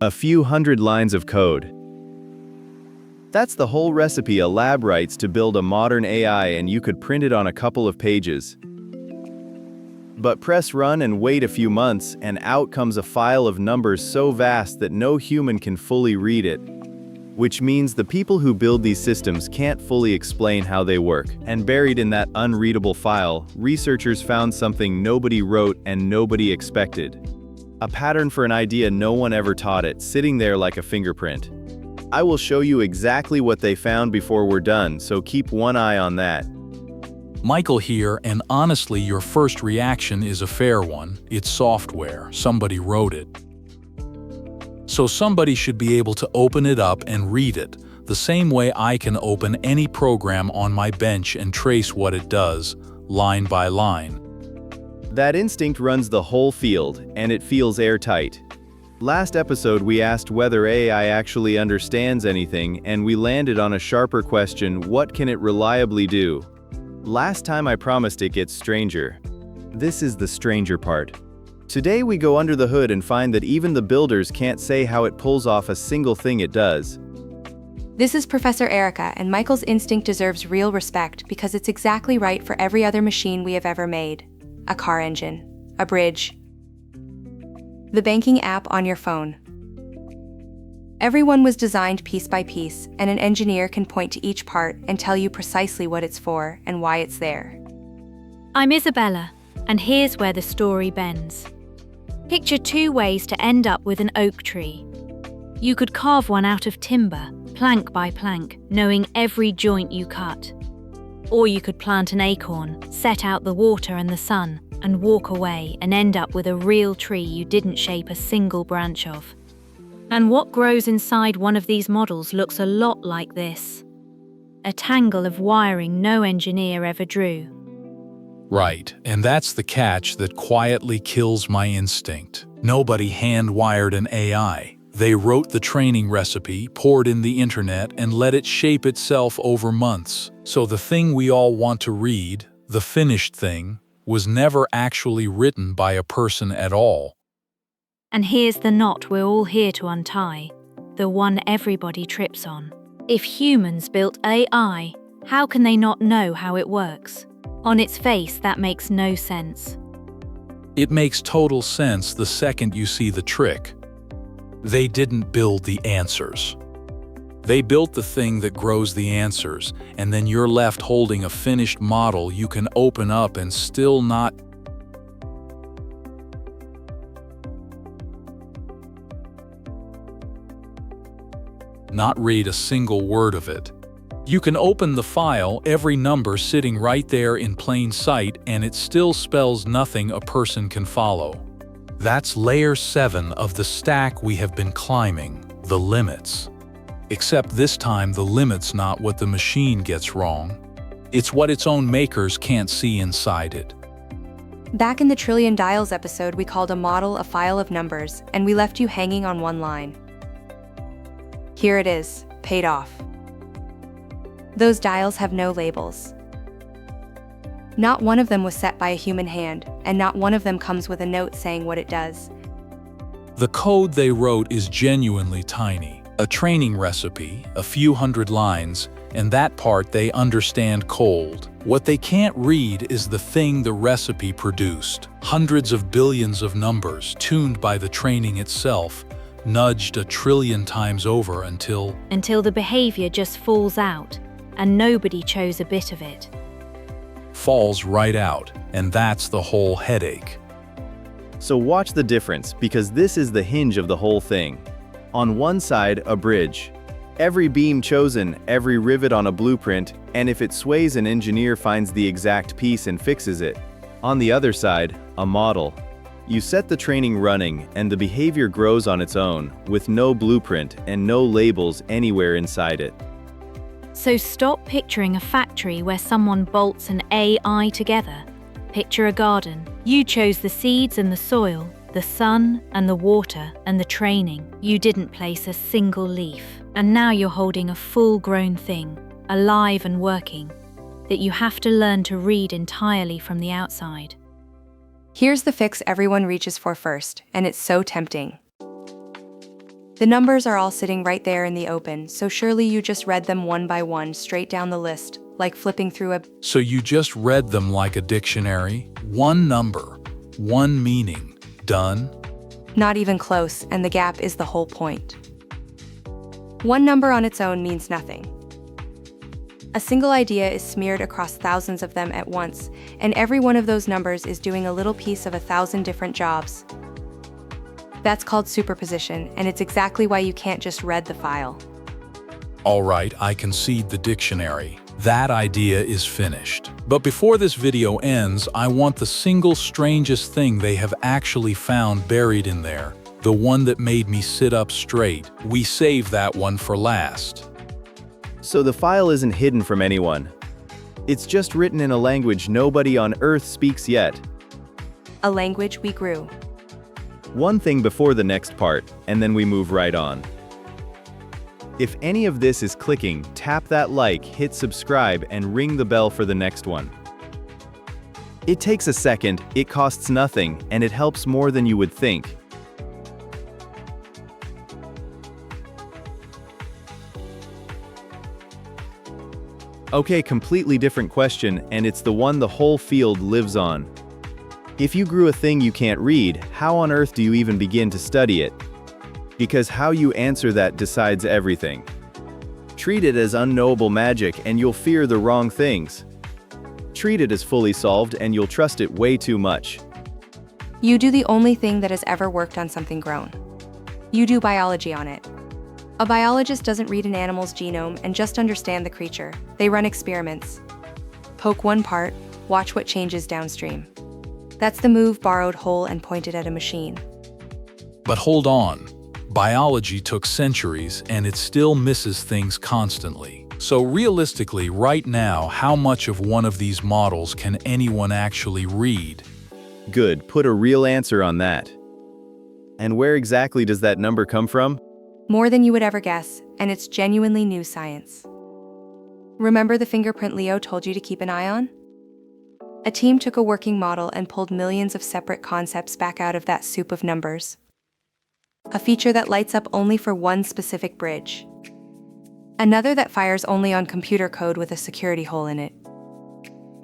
A few hundred lines of code. That's the whole recipe a lab writes to build a modern AI, and you could print it on a couple of pages. But press run and wait a few months, and out comes a file of numbers so vast that no human can fully read it. Which means the people who build these systems can't fully explain how they work. And buried in that unreadable file, researchers found something nobody wrote and nobody expected. A pattern for an idea no one ever taught it, sitting there like a fingerprint. I will show you exactly what they found before we're done, so keep one eye on that. Michael here, and honestly, your first reaction is a fair one. It's software. Somebody wrote it. So somebody should be able to open it up and read it, the same way I can open any program on my bench and trace what it does, line by line. That instinct runs the whole field, and it feels airtight. Last episode we asked whether AI actually understands anything, and we landed on a sharper question: what can it reliably do? Last time I promised it gets stranger. This is the stranger part. Today we go under the hood and find that even the builders can't say how it pulls off a single thing it does. This is Professor Erica, and Michael's instinct deserves real respect because it's exactly right for every other machine we have ever made. A car engine, a bridge, the banking app on your phone. Everyone was designed piece by piece, and an engineer can point to each part and tell you precisely what it's for and why it's there. I'm Isabella, and here's where the story bends. Picture two ways to end up with an oak tree. You could carve one out of timber, plank by plank, knowing every joint you cut. Or you could plant an acorn, set out the water and the sun, and walk away and end up with a real tree you didn't shape a single branch of. And what grows inside one of these models looks a lot like this. A tangle of wiring no engineer ever drew. Right, and that's the catch that quietly kills my instinct. Nobody hand-wired an AI. They wrote the training recipe, poured in the internet, and let it shape itself over months. So the thing we all want to read, the finished thing, was never actually written by a person at all. And here's the knot we're all here to untie, the one everybody trips on. If humans built AI, how can they not know how it works? On its face, that makes no sense. It makes total sense the second you see the trick. They didn't build the answers. They built the thing that grows the answers, and then you're left holding a finished model you can open up and still not read a single word of it. You can open the file, every number sitting right there in plain sight, and it still spells nothing a person can follow. That's layer 7 of the stack we have been climbing, the limits. Except this time the limit's not what the machine gets wrong. It's what its own makers can't see inside it. Back in the Trillion Dials episode, we called a model a file of numbers, and we left you hanging on one line. Here it is, paid off. Those dials have no labels. Not one of them was set by a human hand, and not one of them comes with a note saying what it does. The code they wrote is genuinely tiny. A training recipe, a few hundred lines, and that part they understand cold. What they can't read is the thing the recipe produced. Hundreds of billions of numbers, tuned by the training itself, nudged 1 trillion times over until the behavior just falls out, and nobody chose a bit of it. Falls right out, and that's the whole headache. So watch the difference, because this is the hinge of the whole thing. On one side, a bridge. Every beam chosen, every rivet on a blueprint, and if it sways, an engineer finds the exact piece and fixes it. On the other side, a model. You set the training running, and the behavior grows on its own, with no blueprint and no labels anywhere inside it. So stop picturing a factory where someone bolts an AI together. Picture a garden. You chose the seeds and the soil, the sun and the water and the training. You didn't place a single leaf. And now you're holding a full-grown thing, alive and working, that you have to learn to read entirely from the outside. Here's the fix everyone reaches for first, and it's so tempting. The numbers are all sitting right there in the open, so surely you just read them one by one straight down the list, like flipping through a... So you just read them like a dictionary? One number, one meaning, done? Not even close, and the gap is the whole point. One number on its own means nothing. A single idea is smeared across thousands of them at once, and every one of those numbers is doing a little piece of 1,000 different jobs. That's called superposition, and it's exactly why you can't just read the file. All right, I concede the dictionary. That idea is finished. But before this video ends, I want the single strangest thing they have actually found buried in there. The one that made me sit up straight. We save that one for last. So the file isn't hidden from anyone. It's just written in a language nobody on Earth speaks yet. A language we grew. One thing before the next part, and then we move right on. If any of this is clicking, tap that like, hit subscribe, and ring the bell for the next one. It takes a second, it costs nothing, and it helps more than you would think. Okay, completely different question, and it's the one the whole field lives on. If you grew a thing you can't read, how on earth do you even begin to study it? Because how you answer that decides everything. Treat it as unknowable magic and you'll fear the wrong things. Treat it as fully solved and you'll trust it way too much. You do the only thing that has ever worked on something grown. You do biology on it. A biologist doesn't read an animal's genome and just understand the creature. They run experiments. Poke one part, watch what changes downstream. That's the move borrowed whole and pointed at a machine. But hold on. Biology took centuries and it still misses things constantly. So realistically, right now, how much of one of these models can anyone actually read? Good, put a real answer on that. And where exactly does that number come from? More than you would ever guess, and it's genuinely new science. Remember the fingerprint Leo told you to keep an eye on? A team took a working model and pulled millions of separate concepts back out of that soup of numbers. A feature that lights up only for one specific bridge. Another that fires only on computer code with a security hole in it.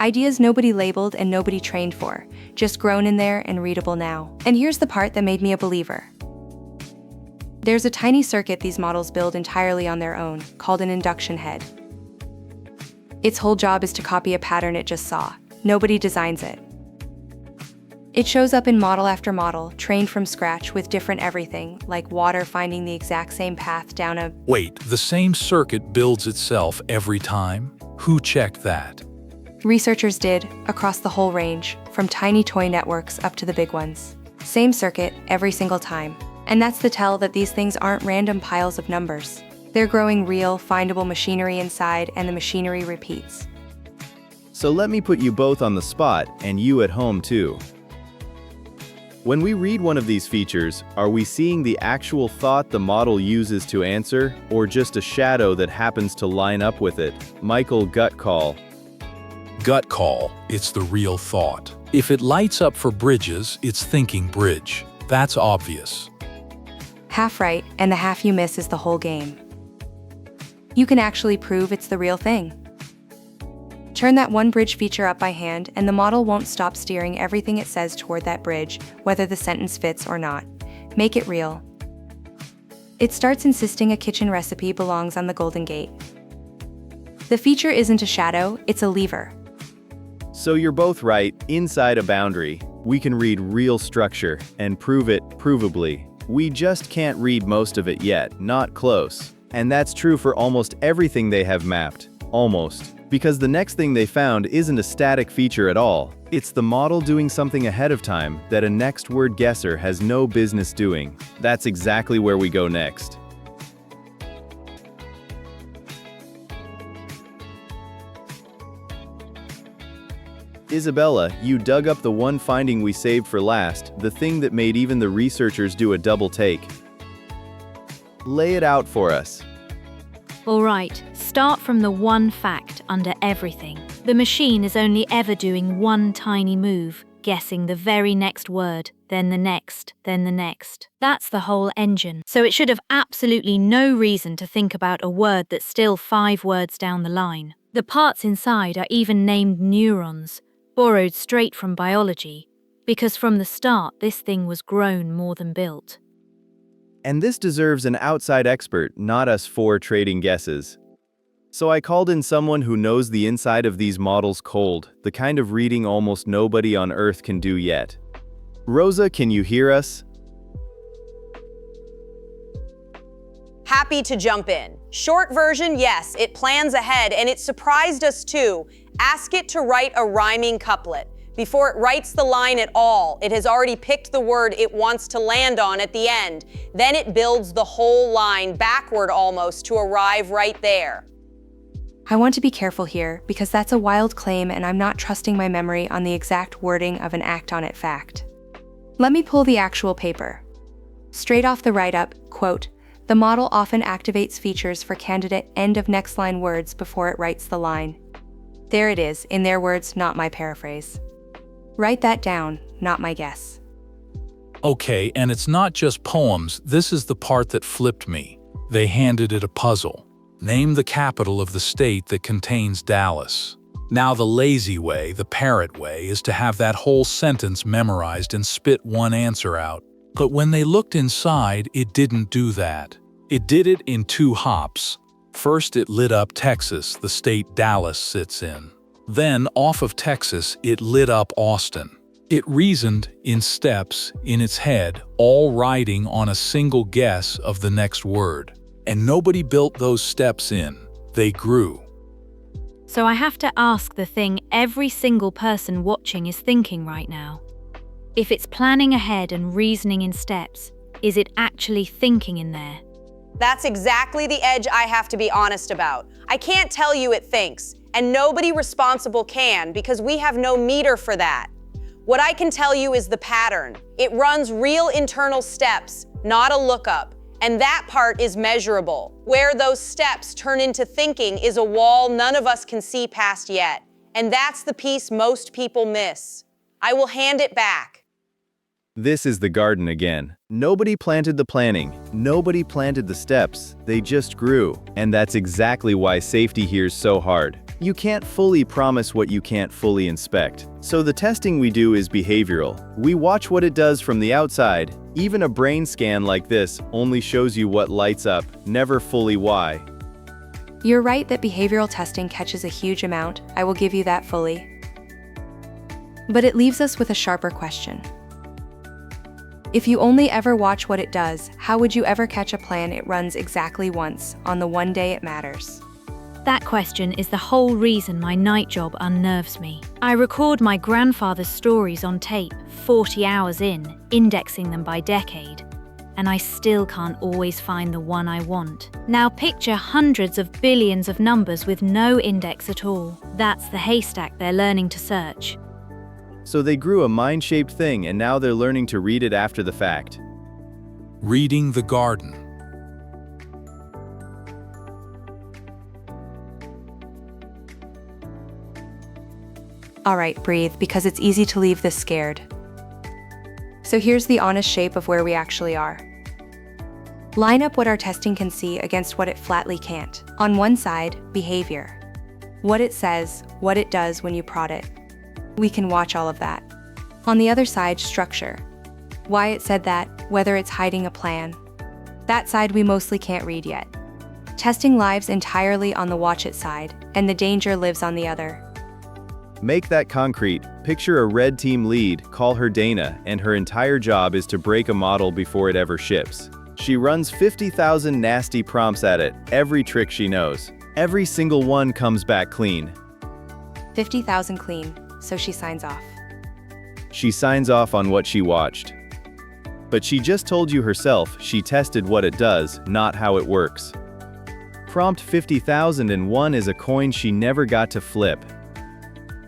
Ideas nobody labeled and nobody trained for, just grown in there and readable now. And here's the part that made me a believer. There's a tiny circuit these models build entirely on their own, called an induction head. Its whole job is to copy a pattern it just saw. Nobody designs it. It shows up in model after model, trained from scratch with different everything, like water finding the exact same path down a... Wait, the same circuit builds itself every time? Who checked that? Researchers did, across the whole range, from tiny toy networks up to the big ones. Same circuit, every single time. And that's the tell that these things aren't random piles of numbers. They're growing real, findable machinery inside, and the machinery repeats. So let me put you both on the spot, and you at home too. When we read one of these features, are we seeing the actual thought the model uses to answer, or just a shadow that happens to line up with it? Michael, gut call. Gut call, it's the real thought. If it lights up for bridges, it's thinking bridge. That's obvious. Half right, and the half you miss is the whole game. You can actually prove it's the real thing. Turn that one bridge feature up by hand, and the model won't stop steering everything it says toward that bridge, whether the sentence fits or not. Make it real. It starts insisting a kitchen recipe belongs on the Golden Gate. The feature isn't a shadow, it's a lever. So you're both right, inside a boundary, we can read real structure, and prove it provably. We just can't read most of it yet, not close. And that's true for almost everything they have mapped. Almost. Because the next thing they found isn't a static feature at all. It's the model doing something ahead of time that a next word guesser has no business doing. That's exactly where we go next. Isabella, you dug up the one finding we saved for last, the thing that made even the researchers do a double take. Lay it out for us. All right, start from the one fact under everything. The machine is only ever doing one tiny move, guessing the very next word, then the next, then the next. That's the whole engine. So it should have absolutely no reason to think about a word that's still 5 words down the line. The parts inside are even named neurons, borrowed straight from biology, because from the start this thing was grown more than built. And this deserves an outside expert, not us 4 trading guesses. So I called in someone who knows the inside of these models cold, the kind of reading almost nobody on Earth can do yet. Rosa, can you hear us? Happy to jump in. Short version, yes, it plans ahead and it surprised us too. Ask it to write a rhyming couplet. Before it writes the line at all, it has already picked the word it wants to land on at the end. Then it builds the whole line backward almost to arrive right there. I want to be careful here because that's a wild claim and I'm not trusting my memory on the exact wording of an act on it fact. Let me pull the actual paper. Straight off the write-up, quote, "The model often activates features for candidate end of next line words before it writes the line." There it is, in their words, not my paraphrase. Write that down, not my guess. Okay, and it's not just poems, this is the part that flipped me. They handed it a puzzle. Name the capital of the state that contains Dallas. Now the lazy way, the parrot way, is to have that whole sentence memorized and spit one answer out. But when they looked inside, it didn't do that. It did it in 2 hops. First it lit up Texas, the state Dallas sits in. Then, off of Texas, it lit up Austin. It reasoned in steps in its head, all riding on a single guess of the next word. And nobody built those steps in. They grew. So I have to ask the thing every single person watching is thinking right now. If it's planning ahead and reasoning in steps, is it actually thinking in there? That's exactly the edge I have to be honest about. I can't tell you it thinks, and nobody responsible can because we have no meter for that. What I can tell you is the pattern. It runs real internal steps, not a lookup, and that part is measurable. Where those steps turn into thinking is a wall none of us can see past yet, and that's the piece most people miss. I will hand it back. This is the garden again. Nobody planted the planning. Nobody planted the steps. They just grew. And that's exactly why safety here's so hard. You can't fully promise what you can't fully inspect. So the testing we do is behavioral. We watch what it does from the outside. Even a brain scan like this only shows you what lights up, never fully why. You're right that behavioral testing catches a huge amount. I will give you that fully. But it leaves us with a sharper question. If you only ever watch what it does, how would you ever catch a plan it runs exactly once, on the one day it matters? That question is the whole reason my night job unnerves me. I record my grandfather's stories on tape, 40 hours in, indexing them by decade, and I still can't always find the one I want. Now picture hundreds of billions of numbers with no index at all. That's the haystack they're learning to search. So they grew a mind-shaped thing and now they're learning to read it after the fact. Reading the garden. All right, breathe, because it's easy to leave this scared. So here's the honest shape of where we actually are. Line up what our testing can see against what it flatly can't. On one side, behavior. What it says, what it does when you prod it. We can watch all of that. On the other side, structure. Why it said that, whether it's hiding a plan. That side we mostly can't read yet. Testing lives entirely on the watch it side, and the danger lives on the other. Make that concrete. Picture a red team lead, call her Dana, and her entire job is to break a model before it ever ships. She runs 50,000 nasty prompts at it, every trick she knows. Every single one comes back clean. 50,000 clean, so she signs off. She signs off on what she watched. But she just told you herself she tested what it does, not how it works. Prompt 50,001 is a coin she never got to flip.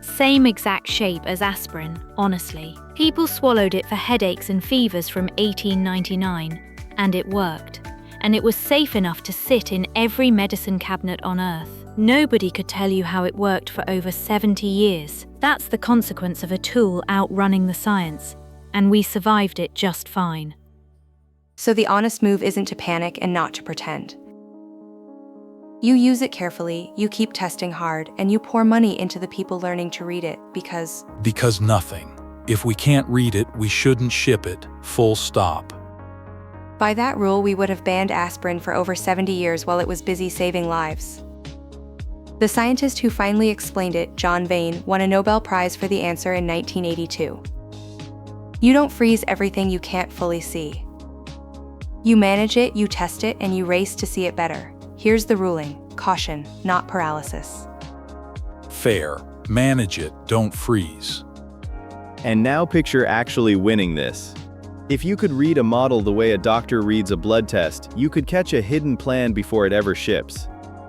Same exact shape as aspirin, honestly. People swallowed it for headaches and fevers from 1899, and it worked. and it was safe enough to sit in every medicine cabinet on Earth. Nobody could tell you how it worked for over 70 years. That's the consequence of a tool outrunning the science, and we survived it just fine. So the honest move isn't to panic and not to pretend. You use it carefully, you keep testing hard, and you pour money into the people learning to read it because nothing. If we can't read it, we shouldn't ship it. Full stop. by that rule we would have banned aspirin for over 70 years while it was busy saving lives. The scientist who finally explained it, John Vane, won a Nobel Prize for the answer in 1982. You don't freeze everything you can't fully see. You manage it, you test it, and you race to see it better. Here's the ruling: caution, not paralysis. Fair. Manage it, don't freeze. And now picture actually winning this. If you could read a model the way a doctor reads a blood test, you could catch a hidden plan before it ever ships.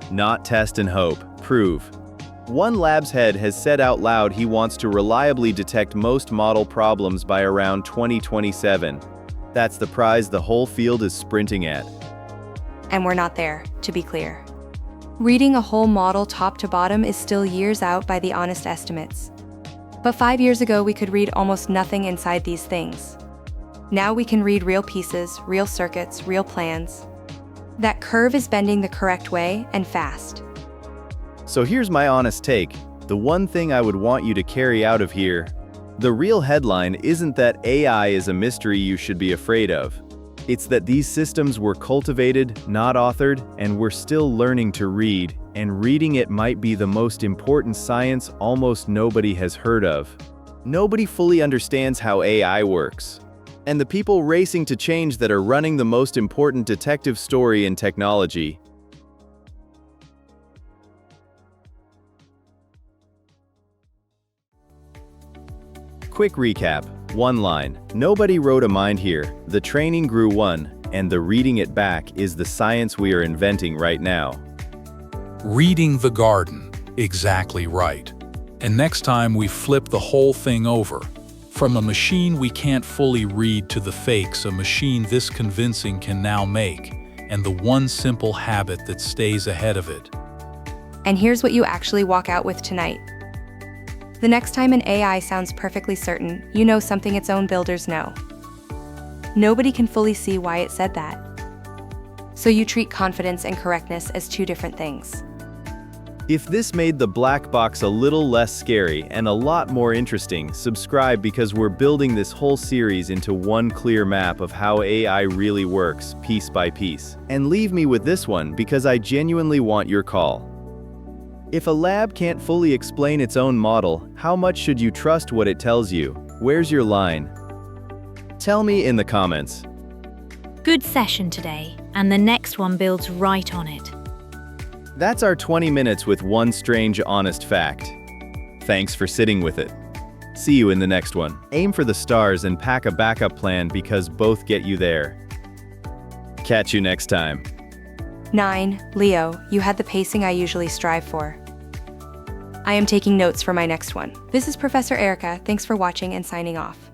Not test and hope, prove. One lab's head has said out loud he wants to reliably detect most model problems by around 2027. That's the prize the whole field is sprinting at. And we're not there, to be clear. Reading a whole model top to bottom is still years out by the honest estimates. But 5 years ago we could read almost nothing inside these things. Now we can read real pieces, real circuits, real plans. That curve is bending the correct way and fast. So here's my honest take. The one thing I would want you to carry out of here: the real headline isn't that AI is a mystery you should be afraid of. It's that these systems were cultivated, not authored, and we're still learning to read, and reading it might be the most important science almost nobody has heard of. Nobody fully understands how AI works. And the people racing to change that are running the most important detective story in technology. Quick recap, one line. Nobody wrote a mind here, the training grew one, and the reading it back is the science we are inventing right now. Reading the garden. Exactly right. And next time we flip the whole thing over. From a machine we can't fully read to the fakes a machine this convincing can now make, and the one simple habit that stays ahead of it. And here's what you actually walk out with tonight. The next time an AI sounds perfectly certain, you know something its own builders know. Nobody can fully see why it said that. So you treat confidence and correctness as two different things. If this made the black box a little less scary and a lot more interesting, subscribe because we're building this whole series into one clear map of how AI really works, piece by piece. And leave me with this one because I genuinely want your call. If a lab can't fully explain its own model, how much should you trust what it tells you? Where's your line? Tell me in the comments. Good session today, and the next one builds right on it. That's our 20 minutes with one strange, honest fact. Thanks for sitting with it. See you in the next one. Aim for the stars and pack a backup plan because both get you there. Catch you next time. 9. Leo, you had the pacing I usually strive for. I am taking notes for my next one. This is Professor Erica. Thanks for watching and signing off.